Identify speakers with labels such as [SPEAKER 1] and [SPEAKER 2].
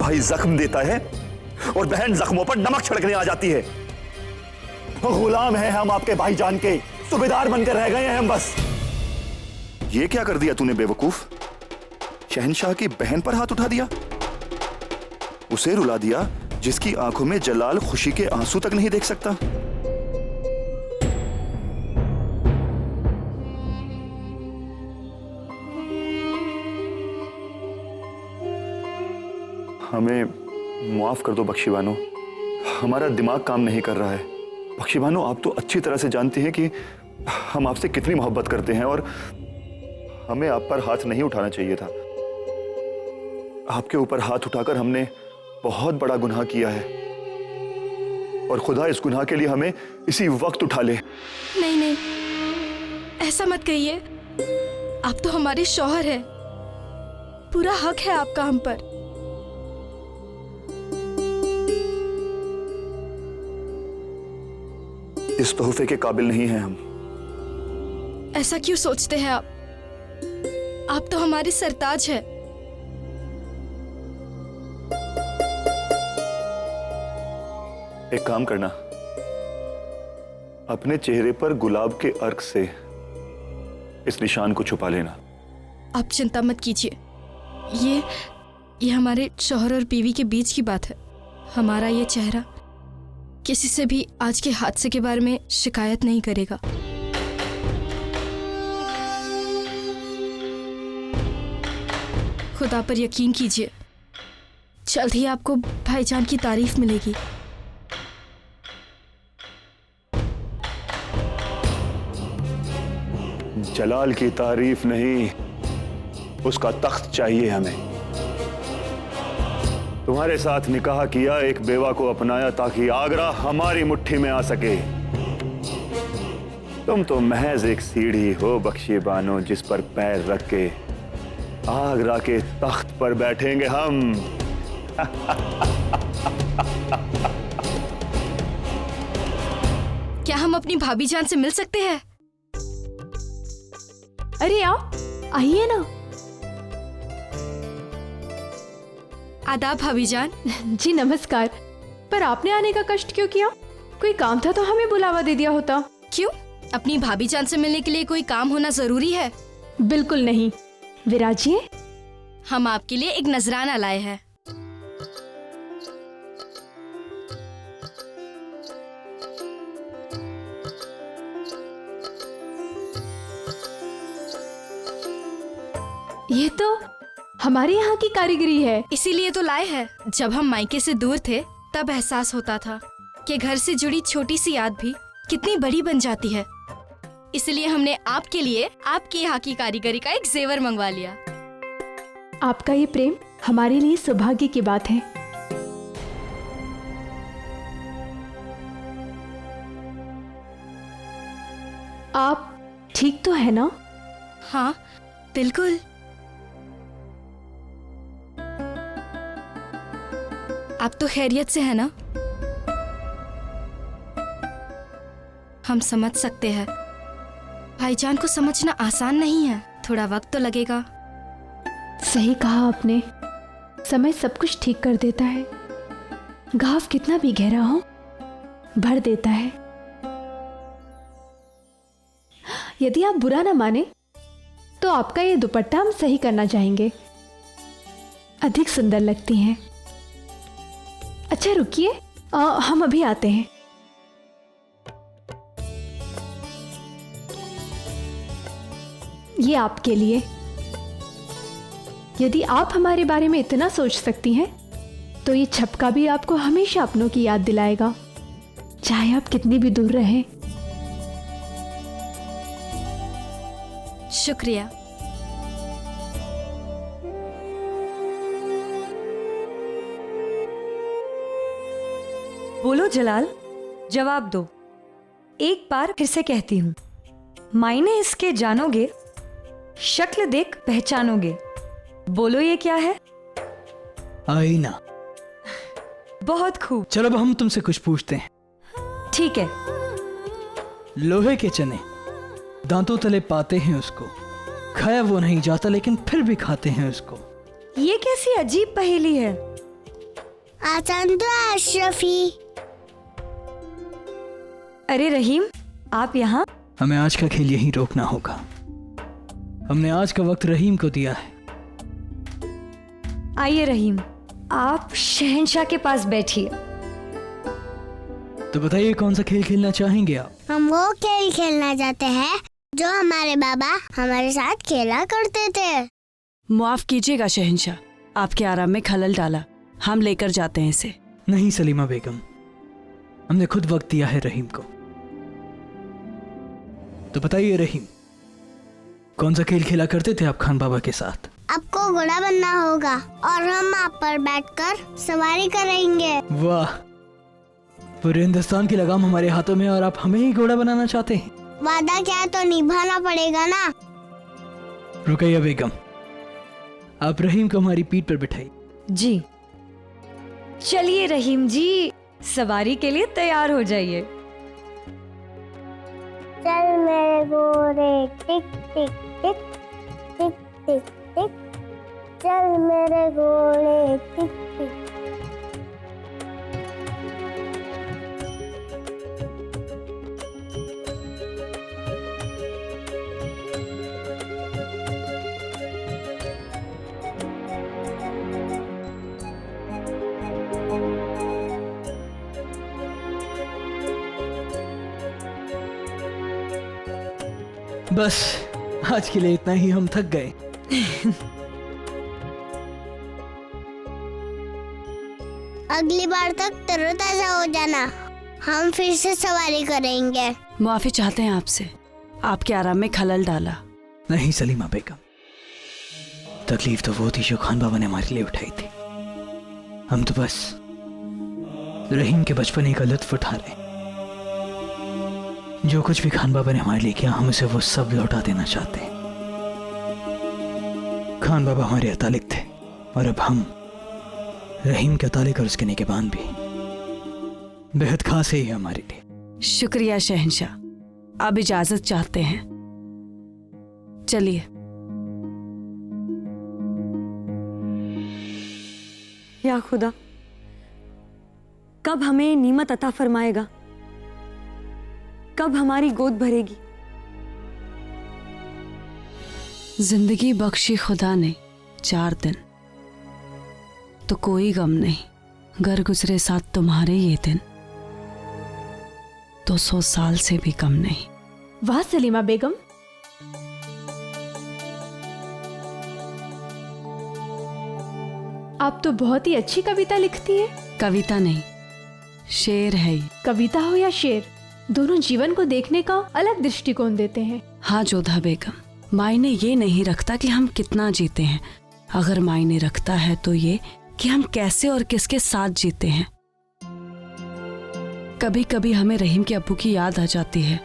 [SPEAKER 1] भाई जख्म देता है और बहन जख्मों पर नमक छिड़कने आ जाती है।
[SPEAKER 2] गुलाम हैं हम आपके भाईजान के, सूबेदार बनकर रह गए हैं हम बस।
[SPEAKER 1] ये क्या कर दिया तूने बेवकूफ? शहंशाह की बहन पर हाथ उठा दिया, उसे रुला दिया जिसकी आंखों में जलाल खुशी के आंसू तक नहीं देख सकता। हमें माफ कर दो बख्शी बानो, हमारा दिमाग काम नहीं कर रहा है। बख्शी बानो, आप तो अच्छी तरह से जानती हैं कि हम आपसे कितनी मोहब्बत करते हैं और हमें आप पर हाथ नहीं उठाना चाहिए था। आपके ऊपर हाथ उठाकर हमने बहुत बड़ा गुनाह किया है और खुदा इस गुनाह के लिए हमें इसी वक्त उठा ले।
[SPEAKER 3] नहीं नहीं, ऐसा मत कहिए। आप तो हमारे शौहर हैं, पूरा हक है आपका हम पर।
[SPEAKER 1] इस तोहफे के काबिल नहीं हैं हम।
[SPEAKER 3] ऐसा क्यों सोचते हैं आप? आप तो हमारे सरताज हैं।
[SPEAKER 1] एक काम करना, अपने चेहरे पर गुलाब के अर्क से इस निशान को छुपा लेना।
[SPEAKER 3] आप चिंता मत कीजिए, ये हमारे शौहर और बीवी के बीच की बात है। हमारा ये चेहरा किसी से भी आज के हादसे के बारे में शिकायत नहीं करेगा। खुदा पर यकीन कीजिए, जल्द ही आपको भाईजान की तारीफ मिलेगी।
[SPEAKER 1] जलाल की तारीफ नहीं, उसका तख्त चाहिए हमें। तुम्हारे साथ निकाह किया, एक बेवा को अपनाया ताकि आगरा हमारी मुट्ठी में आ सके। तुम तो महज एक सीढ़ी हो बख्शी बानो, जिस पर पैर रख के आगरा के तख्त पर बैठेंगे हम।
[SPEAKER 3] क्या हम अपनी भाभी जान से मिल सकते हैं?
[SPEAKER 4] अरे आप आइए ना।
[SPEAKER 3] आदाब भाभी जान।
[SPEAKER 4] जी नमस्कार। पर आपने आने का कष्ट क्यों किया? कोई काम था तो हमें बुलावा दे दिया होता।
[SPEAKER 3] क्यों? अपनी भाभी जान से मिलने के लिए कोई काम होना जरूरी है?
[SPEAKER 4] बिल्कुल नहीं। विराजिए,
[SPEAKER 3] हम आपके लिए एक नजराना लाए हैं।
[SPEAKER 4] ये तो हमारे यहाँ की कारीगरी है।
[SPEAKER 3] इसीलिए तो लाए हैं। जब हम मायके से दूर थे तब एहसास होता था कि घर से जुड़ी छोटी सी याद भी कितनी बड़ी बन जाती है। इसलिए हमने आपके लिए आपके यहाँ की कारीगरी का एक जेवर मंगवा लिया।
[SPEAKER 4] आपका ये प्रेम हमारे लिए सौभाग्य की बात है। आप ठीक तो है ना?
[SPEAKER 3] हाँ बिल्कुल। आप तो खैरियत से है ना? हम समझ सकते हैं, भाईजान को समझना आसान नहीं है, थोड़ा वक्त तो लगेगा।
[SPEAKER 4] सही कहा आपने, समय सब कुछ ठीक कर देता है। घाव कितना भी गहरा हो भर देता है। यदि आप बुरा ना माने तो आपका ये दुपट्टा हम सही करना चाहेंगे, अधिक सुंदर लगती हैं। अच्छा रुकिए, हम अभी आते हैं। ये आपके लिए। यदि आप हमारे बारे में इतना सोच सकती हैं तो ये छपका भी आपको हमेशा अपनों की याद दिलाएगा, चाहे आप कितनी भी दूर रहें।
[SPEAKER 3] शुक्रिया।
[SPEAKER 5] बोलो जलाल, जवाब दो। एक बार फिर से कहती हूं, मायने इसके जानोगे, शक्ल देख पहचानोगे। बोलो ये क्या है?
[SPEAKER 6] आईना।
[SPEAKER 5] बहुत खूब।
[SPEAKER 6] चलो अब हम तुमसे कुछ पूछते हैं।
[SPEAKER 5] ठीक है।
[SPEAKER 6] लोहे के चने दांतों तले पाते हैं उसको, खाया वो नहीं जाता लेकिन फिर भी खाते हैं उसको।
[SPEAKER 5] ये कैसी अजीब पहेली है?
[SPEAKER 7] आसान तो है अशरफी।
[SPEAKER 5] अरे रहीम, आप यहाँ?
[SPEAKER 6] हमें आज का खेल यहीं रोकना होगा। हमने आज का वक्त रहीम को दिया है।
[SPEAKER 5] आइए रहीम, आप शहंशाह के पास बैठिए।
[SPEAKER 6] तो बताइए कौन सा खेल खेलना चाहेंगे आप?
[SPEAKER 7] हम वो खेल खेलना चाहते हैं जो हमारे बाबा हमारे साथ खेला करते थे।
[SPEAKER 8] माफ कीजिएगा शहंशाह, आपके आराम में खलल डाला। हम लेकर जाते हैं इसे।
[SPEAKER 6] नहीं सलीमा बेगम, हमने खुद वक्त दिया है रहीम को। तो बताइए रहीम, कौन सा खेल खेला करते थे आप खान बाबा के साथ?
[SPEAKER 7] आपको घोड़ा बनना होगा और हम आप पर बैठकर सवारी करेंगे।
[SPEAKER 6] वाह, पूरे हिंदुस्तान की लगाम हमारे हाथों में और आप हमें ही घोड़ा बनाना चाहते हैं।
[SPEAKER 7] वादा क्या तो निभाना पड़ेगा ना।
[SPEAKER 6] रुकैया बेगम, आप रहीम को हमारी पीठ पर बिठाइए।
[SPEAKER 5] जी चलिए रहीम जी, सवारी के लिए तैयार हो जाइए।
[SPEAKER 7] चल मेरे घोड़े टिक टिक टिक टिक टिक टिक, चल मेरे घोड़े टिक टिक।
[SPEAKER 6] बस आज के लिए इतना ही, हम थक गए।
[SPEAKER 7] अगली बार तक तरोताजा हो जाना, हम फिर से सवारी करेंगे।
[SPEAKER 8] माफी चाहते हैं आपसे, आपके आराम में खलल डाला।
[SPEAKER 6] नहीं सलीमा बेगम, तकलीफ तो वो थी जो खान बाबा ने हमारे लिए उठाई थी। हम तो बस रहीम के बचपने का लुत्फ उठा रहे। जो कुछ भी खान बाबा ने हमारे लिए किया, हम उसे वो सब लौटा देना चाहते हैं। खान बाबा हमारे अतालिक थे और अब हम रहीम के अतालिक और उसके निगहबान भी। बेहद खास है ये हमारे लिए।
[SPEAKER 8] शुक्रिया शहंशाह, अब इजाजत चाहते हैं। चलिए।
[SPEAKER 5] या खुदा, कब हमें नीमत अता फरमाएगा? कब हमारी गोद भरेगी?
[SPEAKER 8] जिंदगी बख्शी खुदा ने 4 दिन, तो कोई गम नहीं। घर गुजरे साथ तुम्हारे ये दिन, 200 साल से भी कम नहीं।
[SPEAKER 4] वाह सलीमा बेगम, आप तो बहुत ही अच्छी कविता लिखती है।
[SPEAKER 8] कविता नहीं, शेर है ये।
[SPEAKER 4] कविता हो या शेर, दोनों जीवन को देखने का अलग दृष्टिकोण देते हैं।
[SPEAKER 8] हाँ जोधा बेगम, मायने ये नहीं रखता कि हम कितना जीते हैं, अगर मायने रखता है तो ये कि हम कैसे और किसके साथ जीते हैं। कभी कभी हमें रहीम के अब्बू की याद आ जाती है।